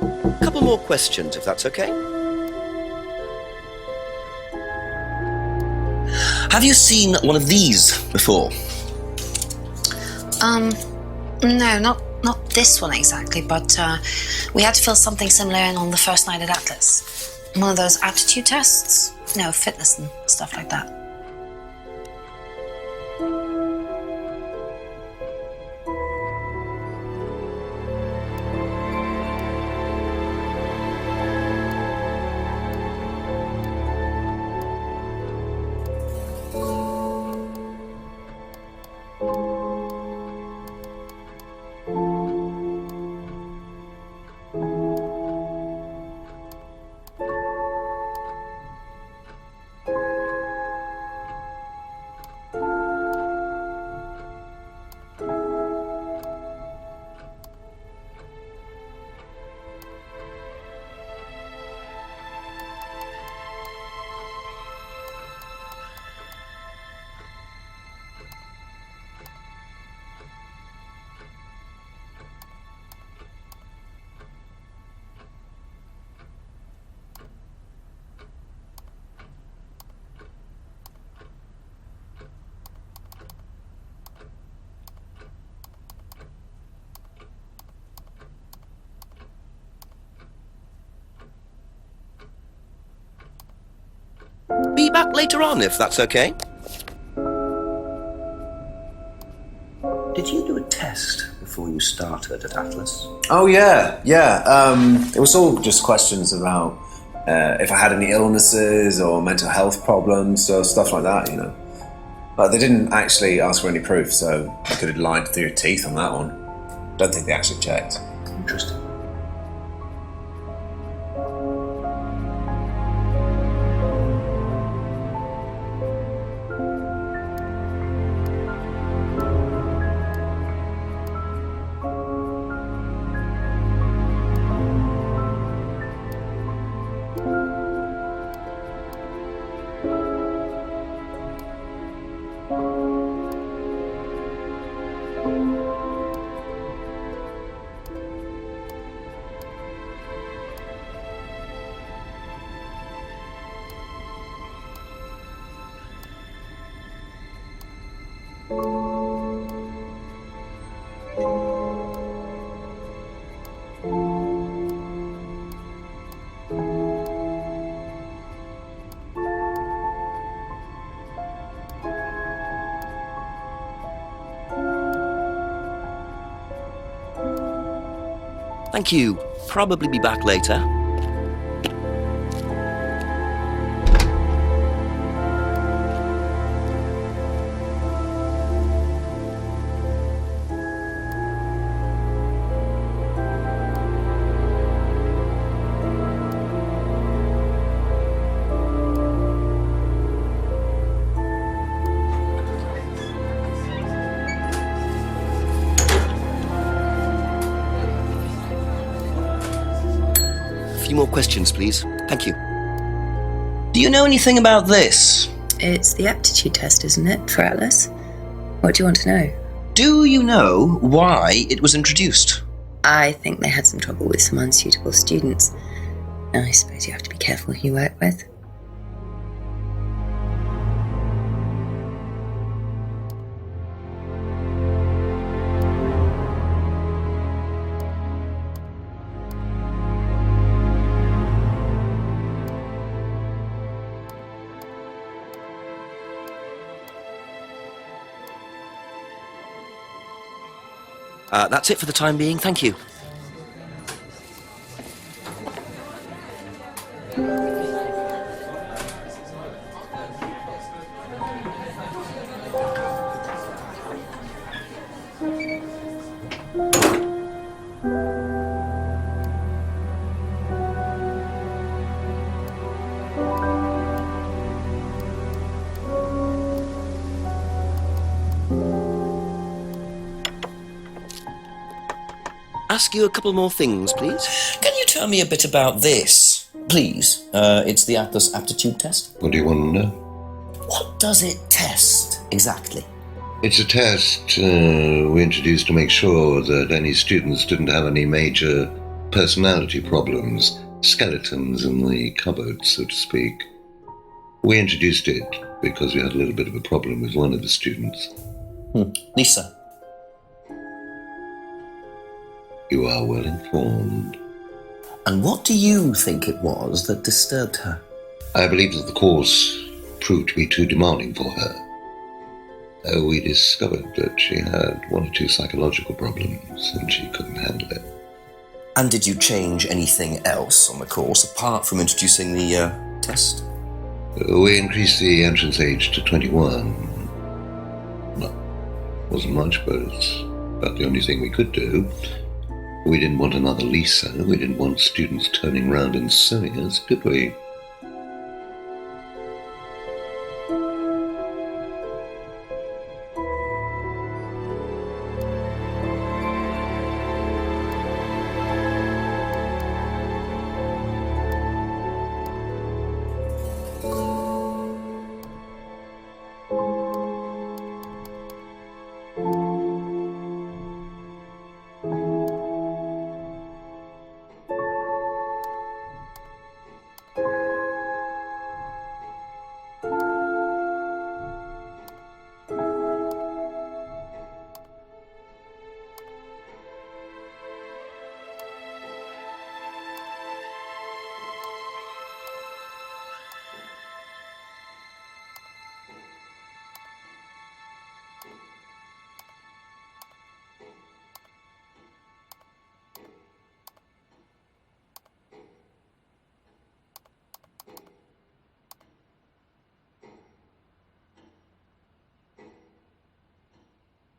A couple more questions, if that's okay. Have you seen one of these before? No, not this one exactly, but we had to fill something similar in on the first night at Atlas. One of those aptitude tests, fitness and stuff like that. Be back later on, if that's okay. Did you do a test before you started at Atlas? Oh, yeah. It was all just questions about if I had any illnesses or mental health problems or stuff like that, But they didn't actually ask for any proof, so you could have lied through your teeth on that one. Don't think they actually checked. Interesting. Thank you. Probably be back later. A few more questions, please. Thank you. Do you know anything about this? It's the aptitude test, isn't it, for Atlas? What do you want to know? Do you know why it was introduced? I think they had some trouble with some unsuitable students. I suppose you have to be careful who you work with. That's it for the time being. Thank you. Ask you a couple more things, please. Can you tell me a bit about this, please? It's the Atlas aptitude test. What do you want to know? What does it test, exactly? It's a test we introduced to make sure that any students didn't have any major personality problems, skeletons in the cupboard, so to speak. We introduced it because we had a little bit of a problem with one of the students. Lisa. You are well informed. And what do you think it was that disturbed her? I believe that the course proved to be too demanding for her. We discovered that she had one or two psychological problems and she couldn't handle it. And did you change anything else on the course apart from introducing the test? We increased the entrance age to 21. Well, wasn't much, but it's about the only thing we could do. We didn't want another Lisa. We didn't want students turning round and suing us, did we?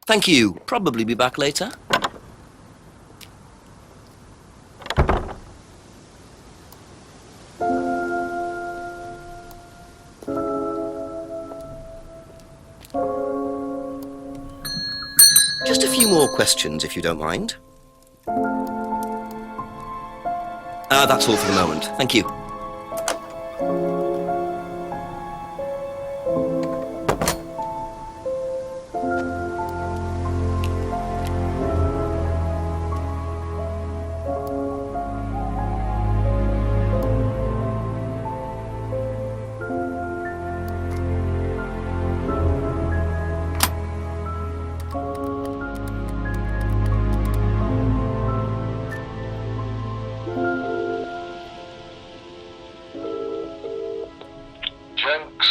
Thank you. Probably be back later. Just a few more questions, if you don't mind. That's all for the moment. Thank you.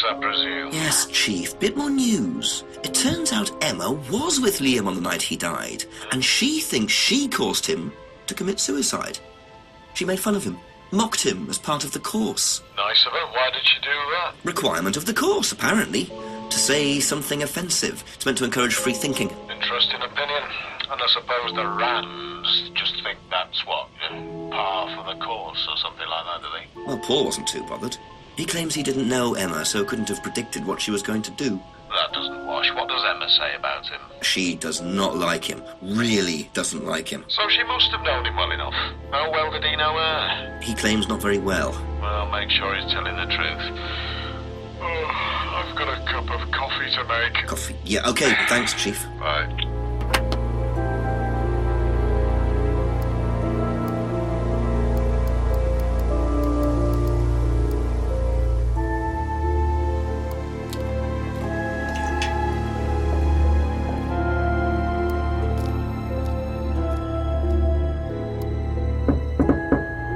I presume. Yes, Chief. Bit more news. It turns out Emma was with Liam on the night he died, and she thinks she caused him to commit suicide. She made fun of him, mocked him as part of the course. Nice of her. Why did she do that? Requirement of the course, apparently. To say something offensive. It's meant to encourage free thinking. Interesting opinion. And I suppose the Rams just think that's what, par for the course or something like that, do they? Well, Paul wasn't too bothered. He claims he didn't know Emma, so couldn't have predicted what she was going to do. That doesn't wash. What does Emma say about him? She does not like him. Really doesn't like him. So she must have known him well enough. How well did he know her? He claims not very well. Well, make sure he's telling the truth. Oh, I've got a cup of coffee to make. Coffee? Yeah, okay. Thanks, Chief. Right.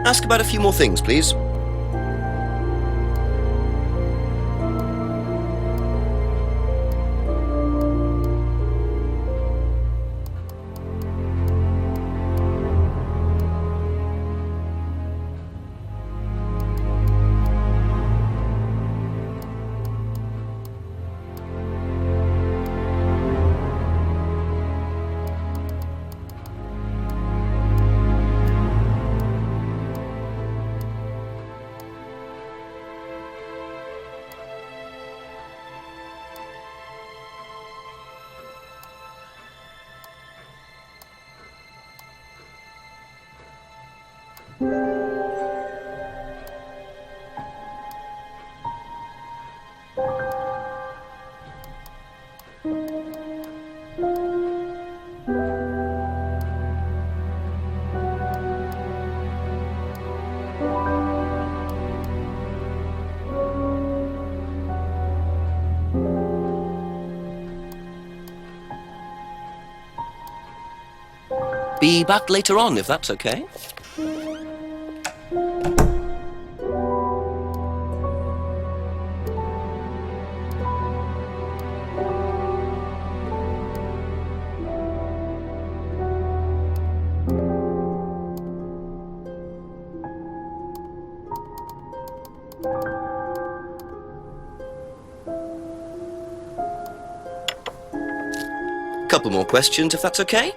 Ask about a few more things, please. Be back later on, if that's okay. Couple more questions, if that's okay.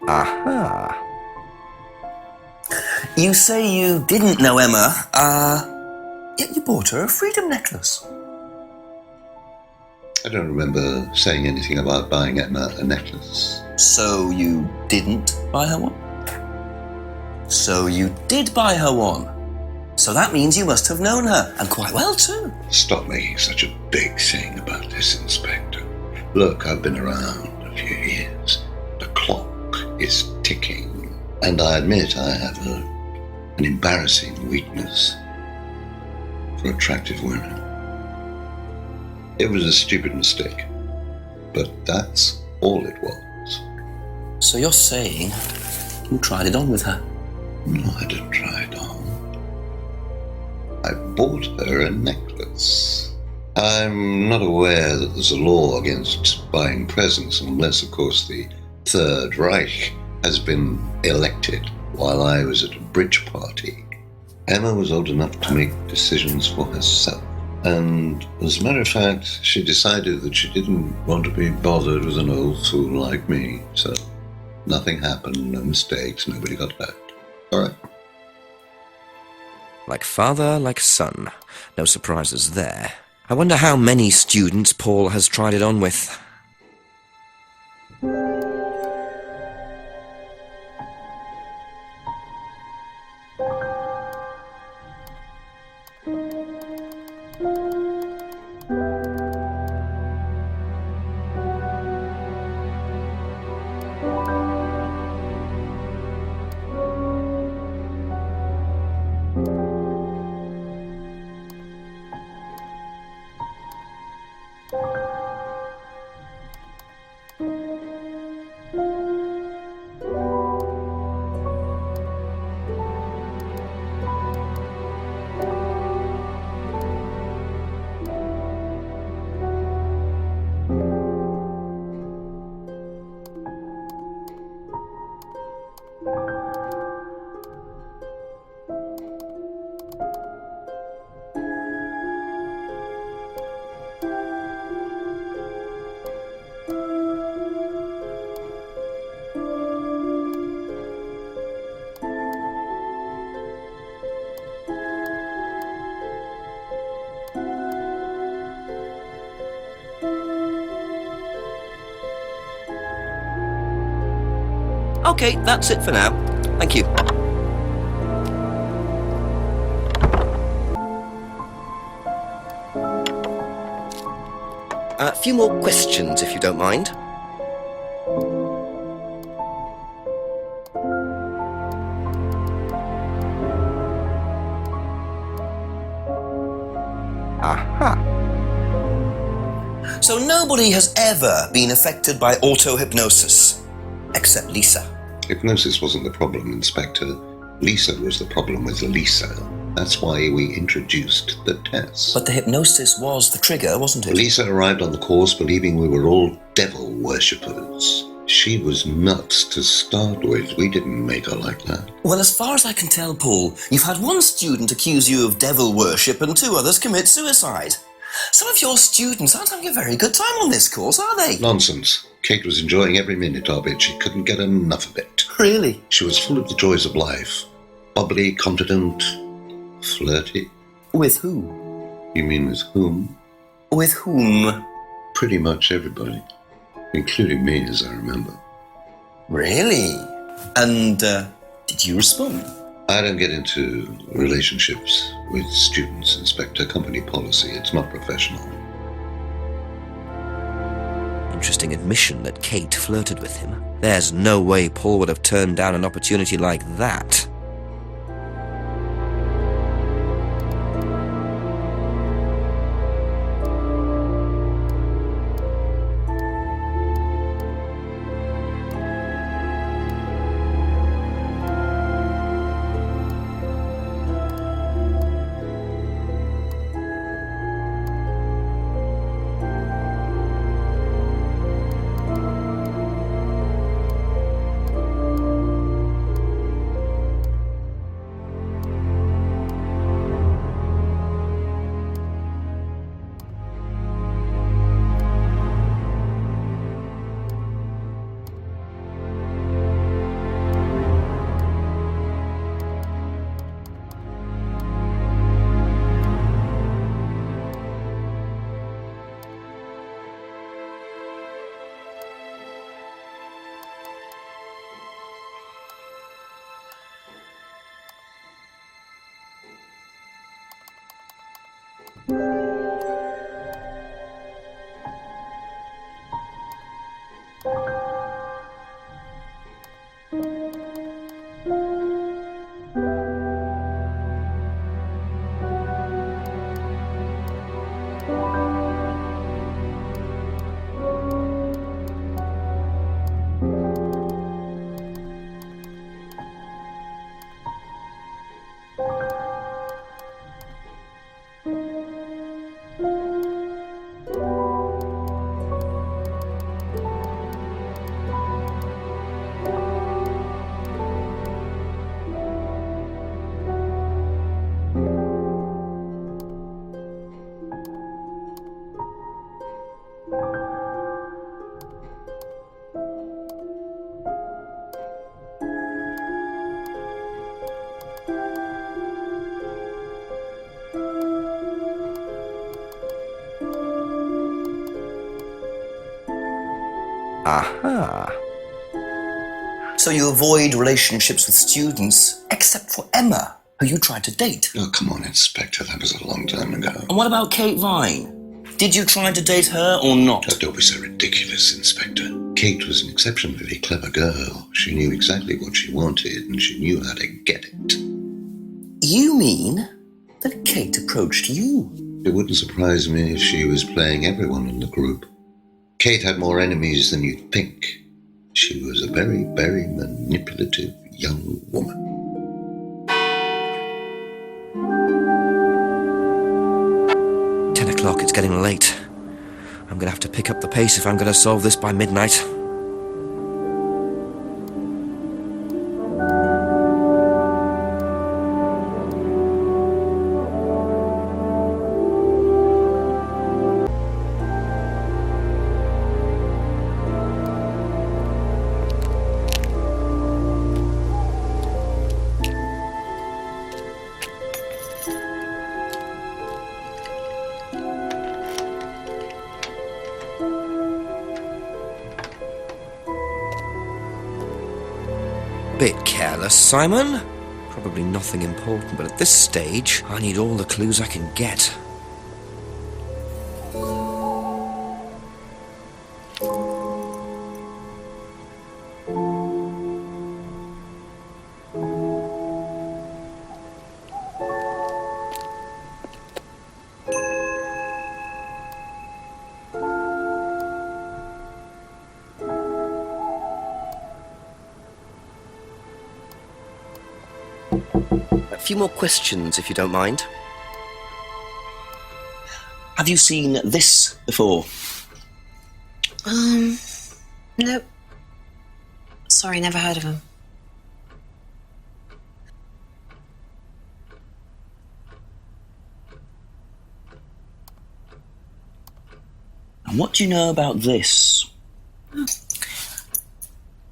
Aha. You say you didn't know Emma, yet you bought her a freedom necklace. I don't remember saying anything about buying Emma a necklace. So you didn't buy her one? So you did buy her one. So that means you must have known her, and quite well too. Stop making such a big thing about this, Inspector. Look, I've been around a few years. The clock is ticking, and I admit I have an embarrassing weakness for attractive women. It was a stupid mistake, but that's all it was. So you're saying you tried it on with her? No, I didn't try it on. I bought her a necklace. I'm not aware that there's a law against buying presents unless, of course, the Third Reich has been elected while I was at a bridge party. Emma was old enough to make decisions for herself. And as a matter of fact, she decided that she didn't want to be bothered with an old fool like me. So nothing happened, no mistakes, nobody got hurt. All right. Like father, like son. No surprises there. I wonder how many students Paul has tried it on with. OK, that's it for now. Thank you. A few more questions, if you don't mind. Aha. So nobody has ever been affected by auto-hypnosis, except Lisa. Hypnosis wasn't the problem, Inspector. Lisa was the problem with Lisa. That's why we introduced the test. But the hypnosis was the trigger, wasn't it? Lisa arrived on the course believing we were all devil worshippers. She was nuts to start with. We didn't make her like that. Well, as far as I can tell, Paul, you've had one student accuse you of devil worship and 2 others commit suicide. Some of your students aren't having a very good time on this course, are they? Nonsense. Kate was enjoying every minute of it. She couldn't get enough of it. Really? She was full of the joys of life. Bubbly, confident, flirty. With who? You mean with whom? With whom? Pretty much everybody. Including me, as I remember. Really? And, did you respond? I don't get into relationships with students, Inspector. Company policy. It's not professional. Interesting admission that Kate flirted with him. There's no way Paul would have turned down an opportunity like that. Aha. So you avoid relationships with students, except for Emma, who you tried to date. Oh, come on, Inspector. That was a long time ago. And what about Kate Vine? Did you try to date her or not? Oh, don't be so ridiculous, Inspector. Kate was an exceptionally clever girl. She knew exactly what she wanted, and she knew how to get it. You mean that Kate approached you? It wouldn't surprise me if she was playing everyone in the group. Kate had more enemies than you'd think. She was a very, very manipulative young woman. $10, it's getting late. I'm gonna have to pick up the pace if I'm gonna solve this by midnight. Bit careless, Simon. Probably nothing important, but at this stage, I need all the clues I can get. A few more questions, if you don't mind. Have you seen this before? Nope. Sorry, never heard of him. And what do you know about this?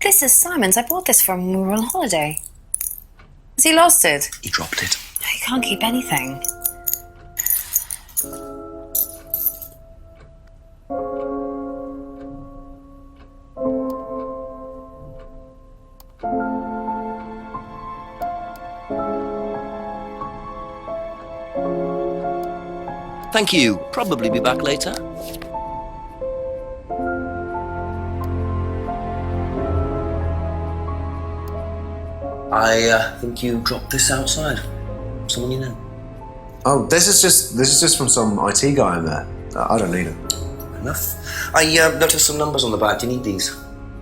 This is Simon's. I bought this from when we were on holiday. Has he lost it? He dropped it. He can't keep anything. Thank you. Probably be back later. I think you dropped this outside. Someone you know. Oh, this is just from some IT guy in there. I don't need it. Enough. I noticed some numbers on the back. Do you need these?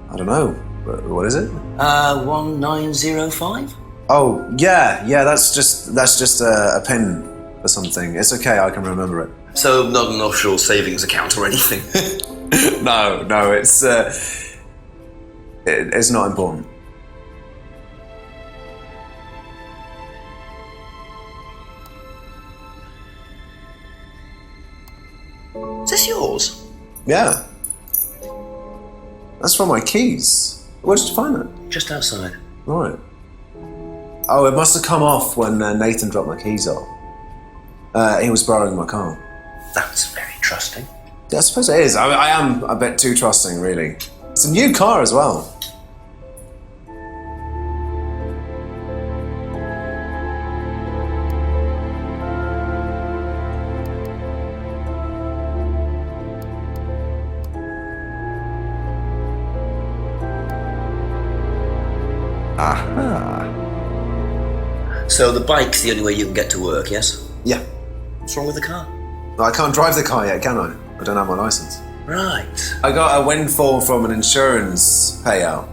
I don't know. What is it? 1905? Oh, yeah. That's just a pin for something. It's okay. I can remember it. So not an offshore savings account or anything? No. It's not important. Is this yours? Yeah. That's from my keys. Where did you find it? Just outside. Right. Oh, it must have come off when Nathan dropped my keys off. He was borrowing my car. That's very trusting. Yeah, I suppose it is. I am a bit too trusting, really. It's a new car as well. Aha. So the bike's the only way you can get to work, yes? Yeah. What's wrong with the car? I can't drive the car yet, can I? I don't have my license. Right. I got a windfall from an insurance payout.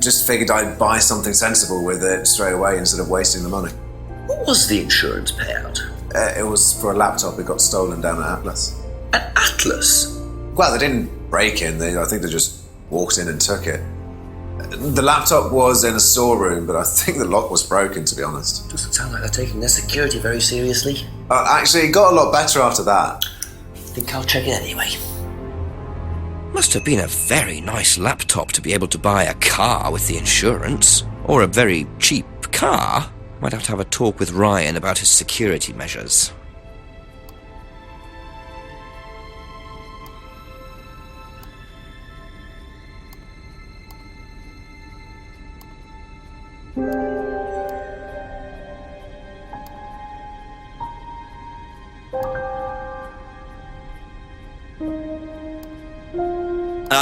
Just figured I'd buy something sensible with it straight away instead of wasting the money. What was the insurance payout? It was for a laptop that got stolen down at Atlas. At Atlas? Well, they didn't break in. I think they just walked in and took it. The laptop was in a storeroom, but I think the lock was broken, to be honest. Doesn't sound like they're taking their security very seriously. Actually, it got a lot better after that. I think I'll check it anyway. Must have been a very nice laptop to be able to buy a car with the insurance. Or a very cheap car. Might have to have a talk with Ryan about his security measures.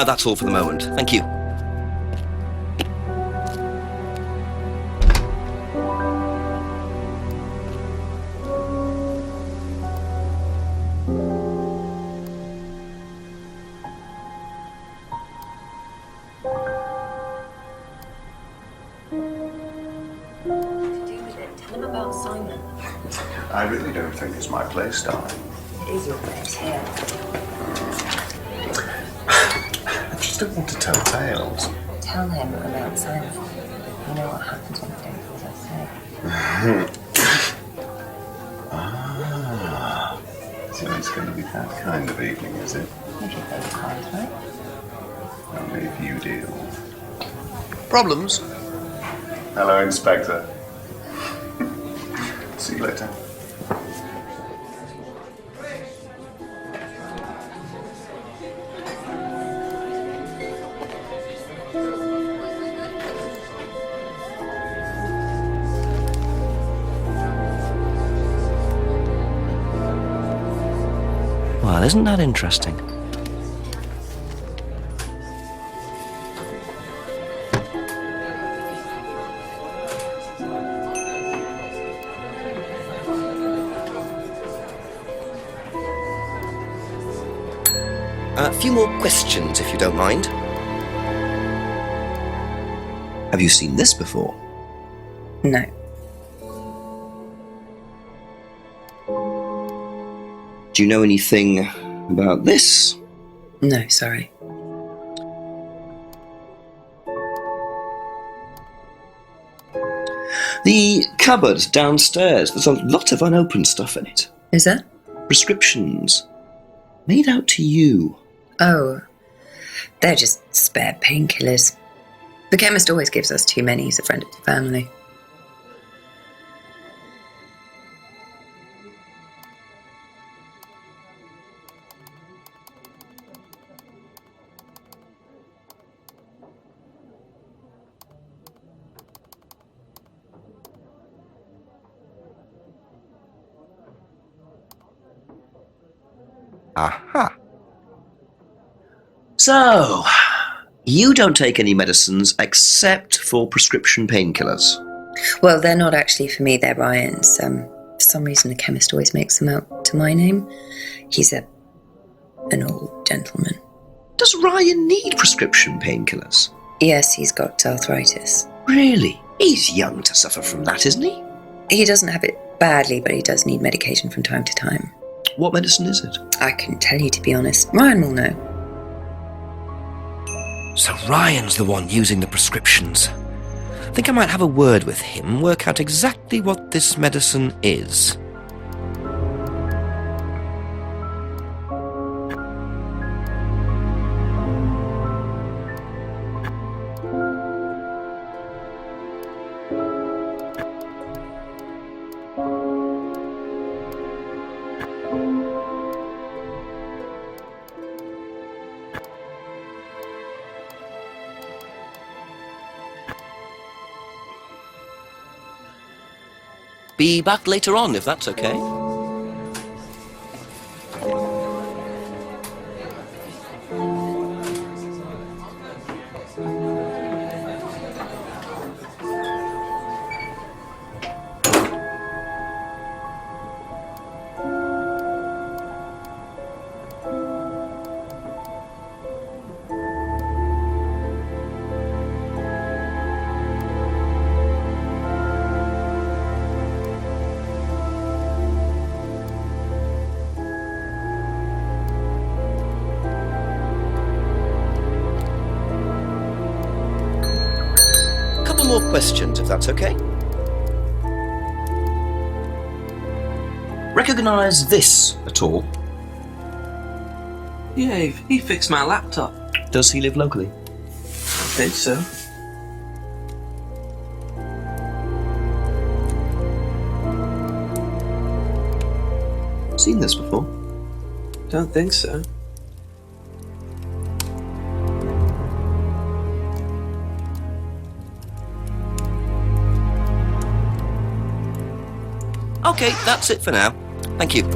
That's all for the moment. Thank you. Tell him about Simon. I really don't think it's my place, darling. It is your place here. I just don't want to tell tales. Tell him about Simon. You know what happens when he does as I say. So it's going to be that kind of evening, is it? Make your face quiet, right? Only if you deal. Problems? Hello, Inspector. See you later. Well, isn't that interesting? A few more questions, if you don't mind. Have you seen this before? No. Do you know anything about this? No, sorry. The cupboard downstairs. There's a lot of unopened stuff in it. Is there? Prescriptions. Made out to you. Oh, they're just spare painkillers. The chemist always gives us too many. He's a friend of the family. Aha. So, you don't take any medicines except for prescription painkillers. Well, they're not actually for me, they're Ryan's. For some reason the chemist always makes them out to my name. He's an old gentleman. Does Ryan need prescription painkillers? Yes, he's got arthritis. Really? He's young to suffer from that, isn't he? He doesn't have it badly, but he does need medication from time to time. What medicine is it? I couldn't tell you, to be honest. Ryan will know. So Ryan's the one using the prescriptions. I think I might have a word with him, work out exactly what this medicine is. Be back later on, if that's okay. More questions, if that's okay. Recognise this at all? Yeah, he fixed my laptop. Does he live locally? I think so. Seen this before? Don't think so. Okay, that's it for now. Thank you.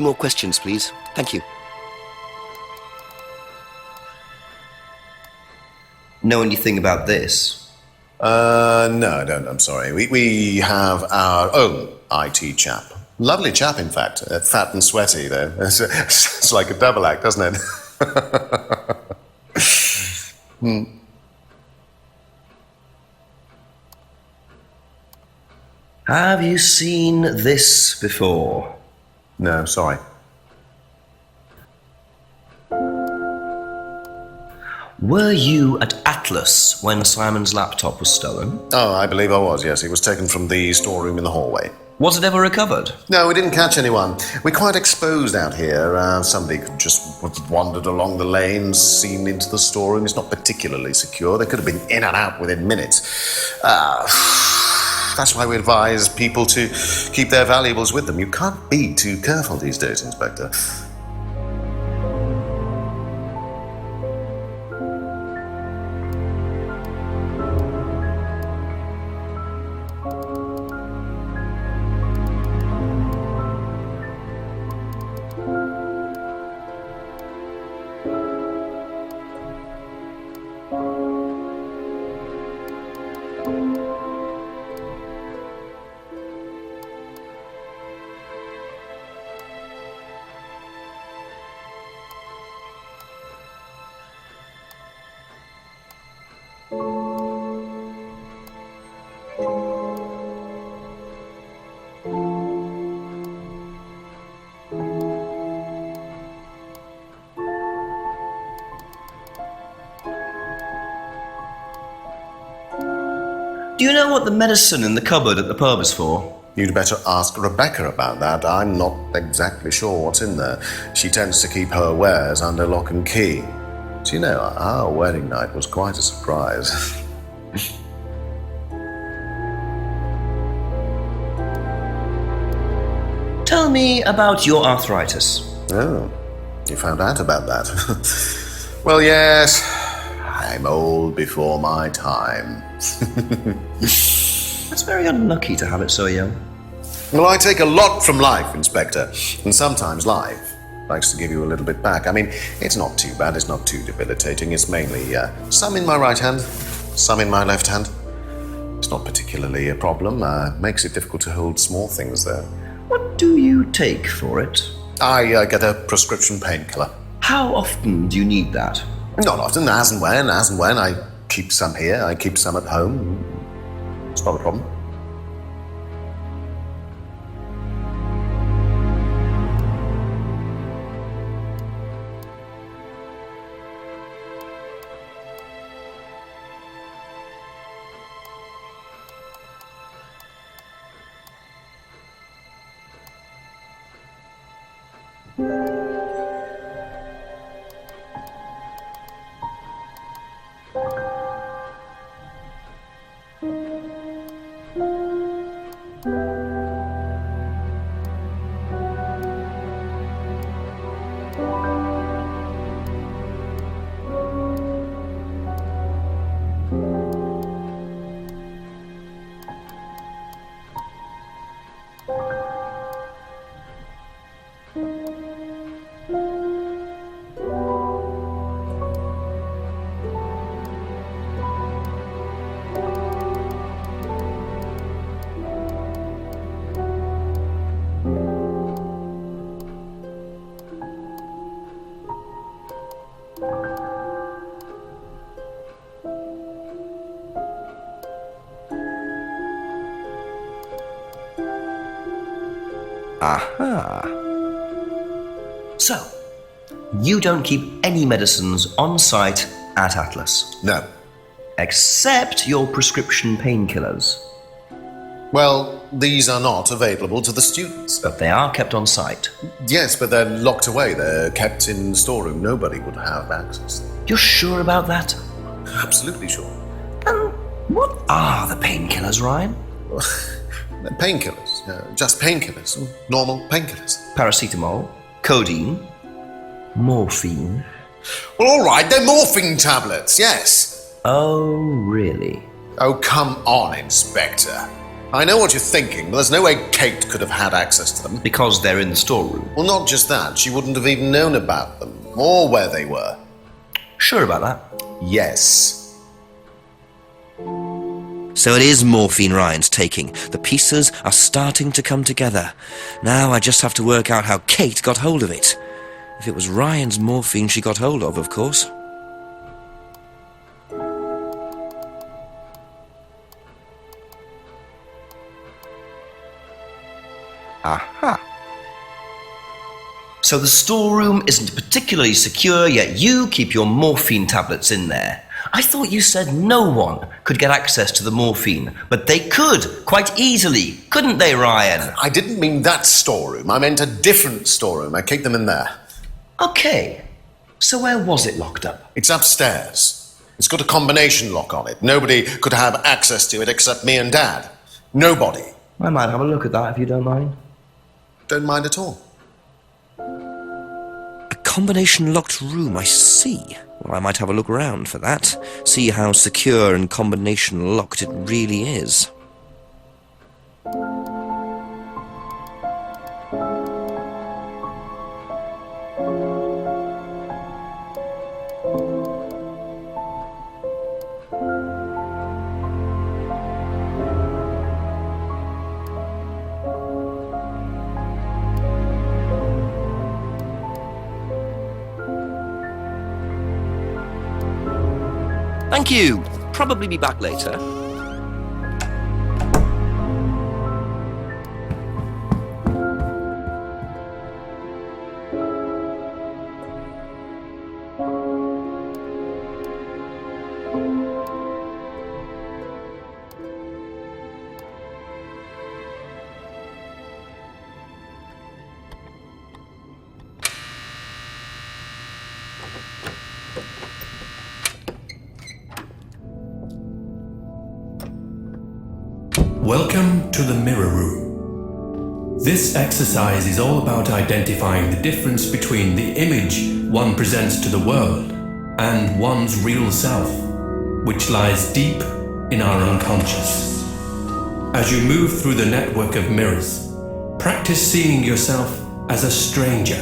few more questions, please. Thank you. Know anything about this? No, I don't. I'm sorry. We have our own IT chap. Lovely chap, in fact. Fat and sweaty, though. It's like a double act, doesn't it? Have you seen this before? No, sorry. Were you at Atlas when Simon's laptop was stolen? Oh, I believe I was, yes. It was taken from the storeroom in the hallway. Was it ever recovered? No, we didn't catch anyone. We're quite exposed out here. Somebody could just have wandered along the lanes, seen into the storeroom. It's not particularly secure. They could have been in and out within minutes. That's why we advise people to keep their valuables with them. You can't be too careful these days, Inspector. Do you know what the medicine in the cupboard at the pub is for? You'd better ask Rebecca about that. I'm not exactly sure what's in there. She tends to keep her wares under lock and key. Do you know, our wedding night was quite a surprise. Tell me about your arthritis. Oh, you found out about that. Well, yes, I'm old before my time. That's very unlucky to have it so young. Well, I take a lot from life, Inspector, and sometimes life likes to give you a little bit back. I mean, it's not too bad, it's not too debilitating. It's mainly some in my right hand, some in my left hand. It's not particularly a problem. Makes it difficult to hold small things, though. What do you take for it? I get a prescription painkiller. How often do you need that? Not often, as and when. I keep some here, I keep some at home. It's not a problem. Aha. So, you don't keep any medicines on site at Atlas? No. Except your prescription painkillers? Well, these are not available to the students. But they are kept on site? Yes, but they're locked away. They're kept in the storeroom. Nobody would have access. You're sure about that? Absolutely sure. And what are the painkillers, Ryan? Painkillers. Just painkillers. Normal painkillers. Paracetamol, codeine, morphine. Well, all right, they're morphine tablets, yes. Oh, really? Oh, come on, Inspector. I know what you're thinking, but there's no way Kate could have had access to them. Because they're in the storeroom. Well, not just that. She wouldn't have even known about them, or where they were. Sure about that? Yes. So it is morphine Ryan's taking. The pieces are starting to come together. Now I just have to work out how Kate got hold of it. If it was Ryan's morphine she got hold of course. Aha. So the storeroom isn't particularly secure, yet you keep your morphine tablets in there. I thought you said no one could get access to the morphine, but they could, quite easily, couldn't they, Ryan? I didn't mean that storeroom. I meant a different storeroom. I keep them in there. Okay. So where was it locked up? It's upstairs. It's got a combination lock on it. Nobody could have access to it except me and Dad. Nobody. I might have a look at that if you don't mind. Don't mind at all. A combination locked room, I see. Well, I might have a look around for that. See how secure and combination locked it really is. Thank you. Probably be back later. Welcome to the Mirror Room. This exercise is all about identifying the difference between the image one presents to the world and one's real self, which lies deep in our unconscious. As you move through the network of mirrors, practice seeing yourself as a stranger.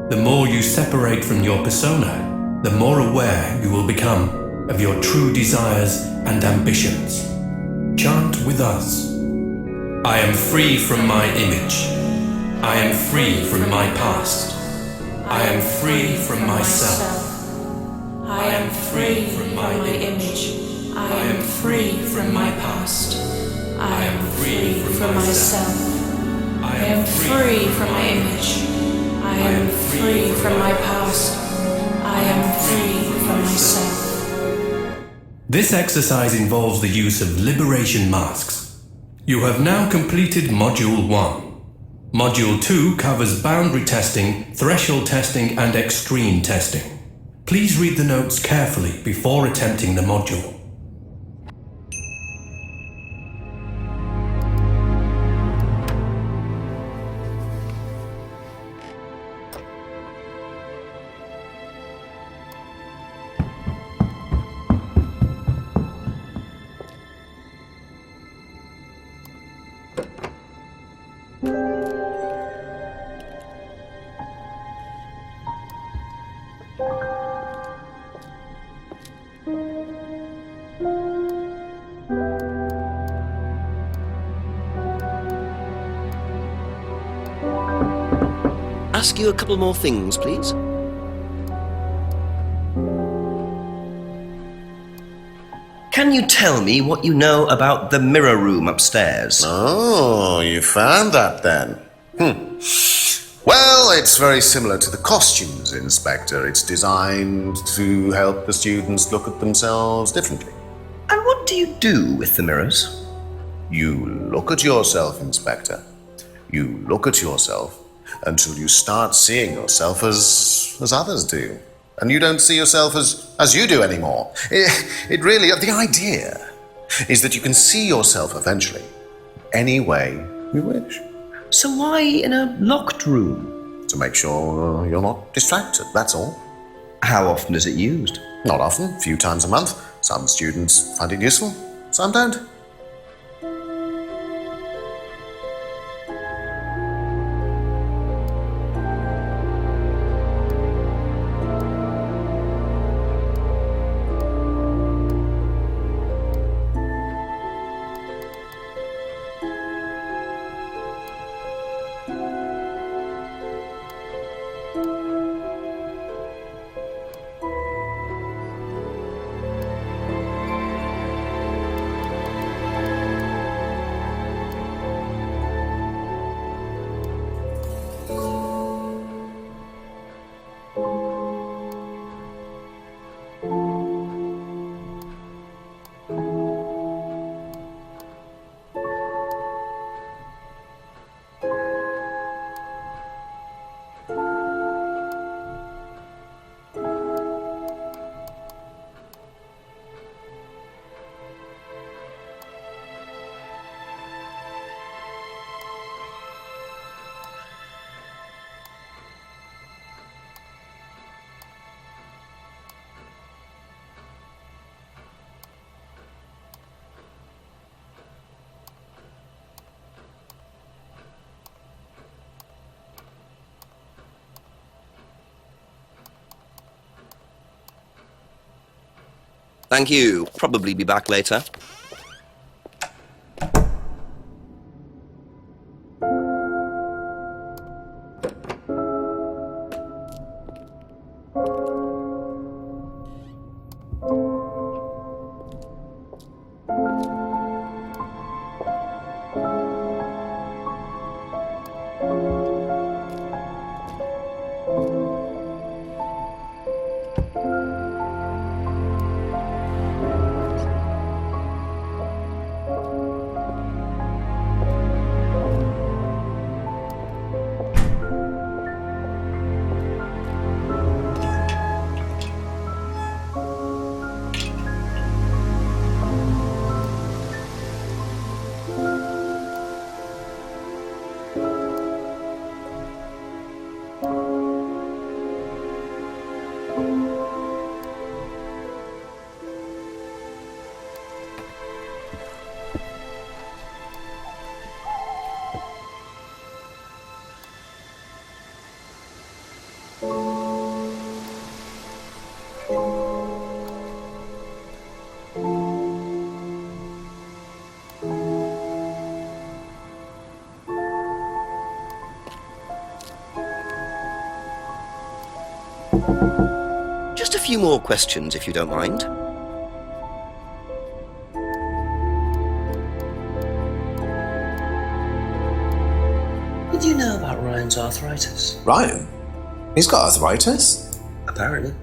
The more you separate from your persona, the more aware you will become of your true desires and ambitions. Chant with us. I am free from my image. I am free from my past. I am free from myself. I am free from my image. I am free from my past. I am free from myself. I am free from my image. I am free from my past. I am free from myself. This exercise involves the use of liberation masks. You have now completed Module 1. Module 2 covers boundary testing, threshold testing, and extreme testing. Please read the notes carefully before attempting the module. Ask you a couple more things, please. Can you tell me what you know about the mirror room upstairs? Oh, you found that then. Well, it's very similar to the costumes, Inspector. It's designed to help the students look at themselves differently. And what do you do with the mirrors? You look at yourself, Inspector. You look at yourself until you start seeing yourself as others do. And you don't see yourself as you do anymore. It really, the idea is that you can see yourself eventually any way you wish. So why in a locked room? To make sure you're not distracted, that's all. How often is it used? Not often, a few times a month. Some students find it useful, some don't. Thank you. Probably be back later. Just a few more questions, if you don't mind. Did you know about Ryan's arthritis? Ryan? He's got arthritis? Apparently.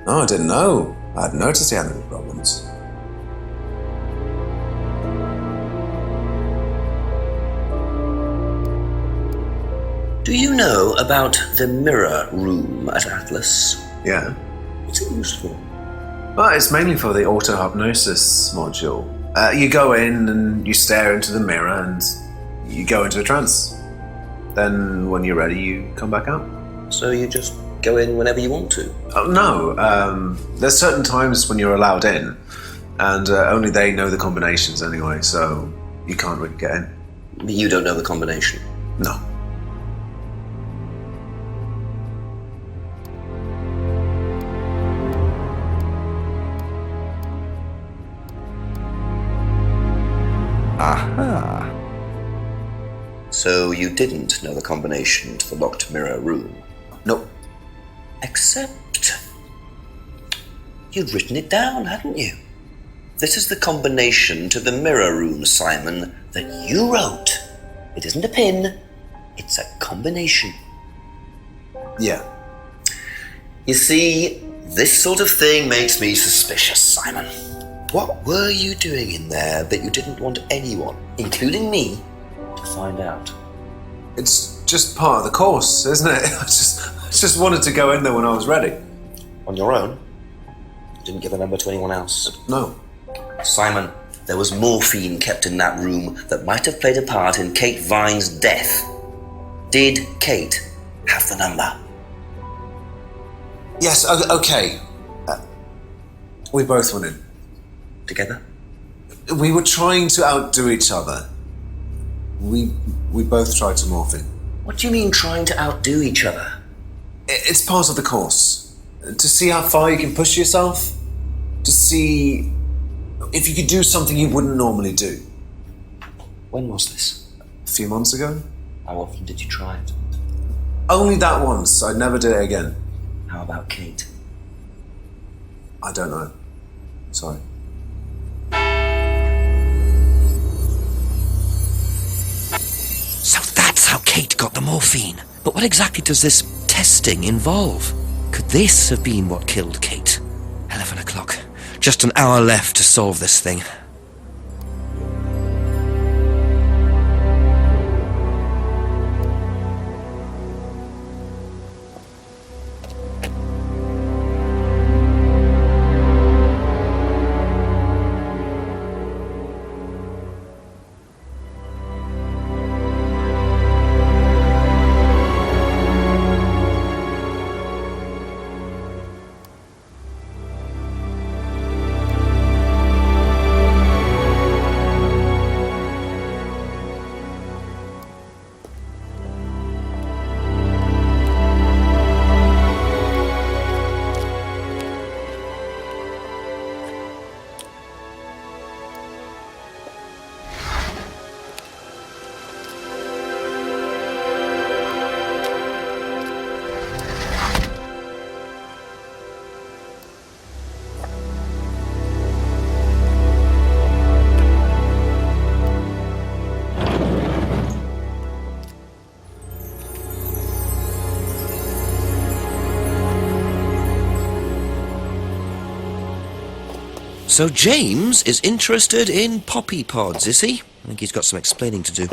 No, I didn't know. I hadn't noticed he had any problems. Do you know about the mirror room at Atlas? Yeah. What's it used for? Well, it's mainly for the auto-hypnosis module. You go in and you stare into the mirror and you go into a trance. Then when you're ready, you come back out. So you just go in whenever you want to? Oh, no. There's certain times when you're allowed in, and only they know the combinations anyway, so you can't really get in. You don't know the combination? No. Aha. So you didn't know the combination to the locked mirror room? Nope. Except you'd written it down, hadn't you? This is the combination to the mirror room, Simon, that you wrote. It isn't a pin, it's a combination. Yeah. You see, this sort of thing makes me suspicious, Simon. What were you doing in there that you didn't want anyone, including me, to find out? It's just part of the course, isn't it? I just wanted to go in there when I was ready. On your own? You didn't give the number to anyone else? No. Simon, there was morphine kept in that room that might have played a part in Kate Vine's death. Did Kate have the number? Yes, okay. We both went in. Together? We were trying to outdo each other. We both tried to morph in. What do you mean trying to outdo each other? It's part of the course. To see how far you can push yourself. To see if you could do something you wouldn't normally do. When was this? A few months ago. How often did you try it? Only that once. I never did it again. How about Kate? I don't know. Sorry. So that's how Kate got the morphine. But what exactly does this testing involve? Could this have been what killed Kate? 11 o'clock. Just an hour left to solve this thing. So James is interested in poppy pods, is he? I think he's got some explaining to do.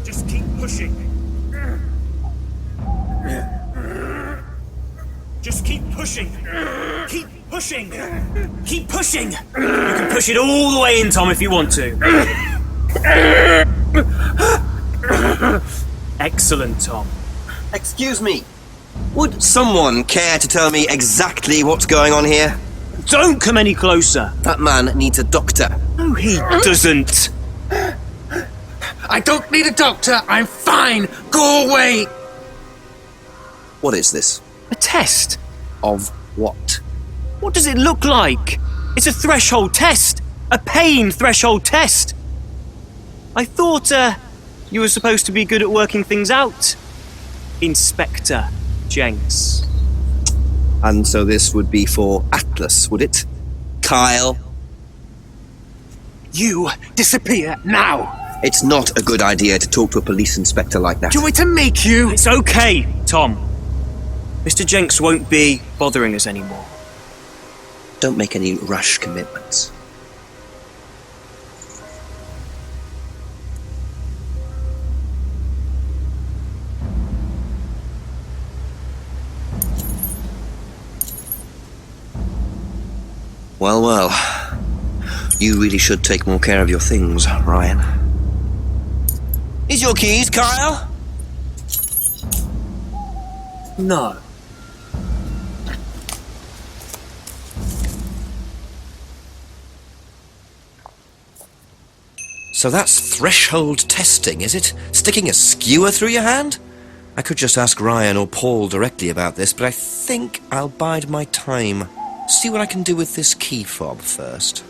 Just keep pushing. Just keep pushing. Keep pushing. Keep pushing. You can push it all the way in, Tom, if you want to. Excellent, Tom. Excuse me. Would someone care to tell me exactly what's going on here? Don't come any closer. That man needs a doctor. No, he doesn't. I don't need a doctor. I'm fine. Go away. What is this? A test. Of what? What does it look like? It's a threshold test. A pain threshold test. I thought, you were supposed to be good at working things out. Inspector Jenks. And so this would be for Atlas, would it? Kyle? You disappear now. It's not a good idea to talk to a police inspector like that. Do you want me to make you? It's okay, Tom. Mr. Jenks won't be bothering us anymore. Don't make any rash commitments. Well, well. You really should take more care of your things, Ryan. Is your keys, Kyle? No. So that's threshold testing, is it? Sticking a skewer through your hand? I could just ask Ryan or Paul directly about this, but I think I'll bide my time. See what I can do with this key fob first.